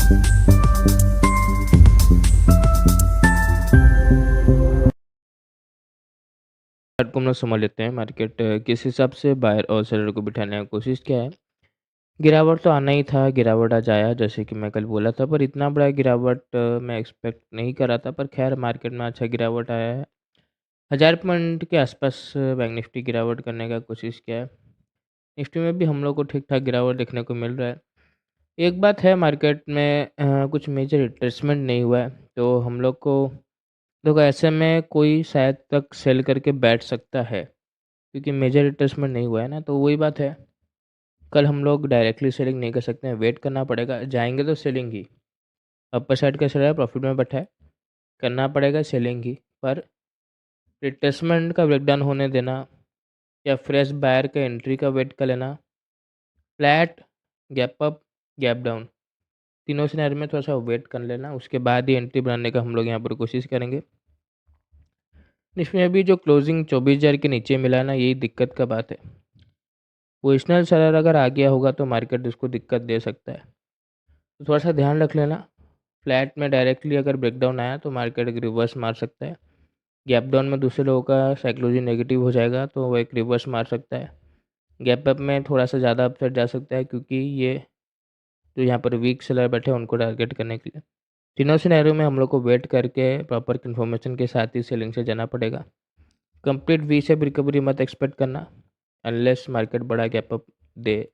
को हम लोग समझ लेते हैं मार्केट किस हिसाब से बायर और सेलर को बिठाने का कोशिश किया है। गिरावट तो आना ही था, गिरावट आज आया जैसे कि मैं कल बोला था, पर इतना बड़ा गिरावट मैं एक्सपेक्ट नहीं कर रहा था। पर खैर मार्केट में अच्छा गिरावट आया है। 1000 पॉइंट के आसपास बैंक निफ्टी गिरावट करने का कोशिश किया है। निफ्टी में भी हम लोग को ठीक-ठाक गिरावट देखने को मिल रहा है। एक बात है मार्केट में कुछ मेजर रिट्रेसमेंट नहीं हुआ है, तो हम लोग को देखो ऐसे में कोई शायद तक सेल करके बैठ सकता है, क्योंकि मेजर रिट्रेसमेंट नहीं हुआ है ना, तो वही बात है। कल हम लोग डायरेक्टली सेलिंग नहीं कर सकते हैं, वेट करना पड़ेगा। जाएँगे तो सेलिंग ही। अपर साइड का सेलर प्रॉफिट में बैठा है, करना पड़ेगा सेलिंग ही। पर रिट्रेसमेंट का ब्रेकडाउन होने देना या फ्रेश बायर का एंट्री का वेट कर लेना, flat, gap up, gap down, तीनों सिनेरियो में थोड़ा-सा वेट कर लेना, उसके बाद ही एंट्री बनाने का हम लोग यहाँ पर कोशिश करेंगे। इसमें भी जो क्लोजिंग 24,000 के नीचे मिला है ना, यही दिक्कत का बात है। पोजिशनल सेलर अगर आ गया होगा तो मार्केट उसको दिक्कत दे सकता है। तो थोड़ा-सा ध्यान रख लेना। फ्लैट में डायरेक्टली अगर ब्रेकडाउन आया तो मार्केट एक रिवर्स मार सकता है। गैप डाउन में दूसरे लोगों का साइकोलॉजी नेगेटिव हो जाएगा तो वो एक रिवर्स मार सकता है। गैप अप में थोड़ा-सा ज़्यादा अपसाइड जा सकता है, क्योंकि ये जो यहाँ पर वीक सेलर बैठे हैं उनको टारगेट करने के लिए। तीनों सिनेरियो में हम लोग को वेट करके प्रॉपर इन्फॉर्मेशन के साथ ही सेलिंग से जाना पड़ेगा। कंप्लीट वी शेप रिकवरी मत एक्सपेक्ट करना अनलेस मार्केट बड़ा gap up they.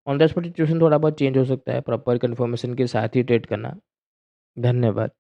On the spot situation थोड़ा बहुत चेंज हो सकता है, प्रॉपर कन्फर्मेशन के साथ ही ट्रेड करना। धन्यवाद।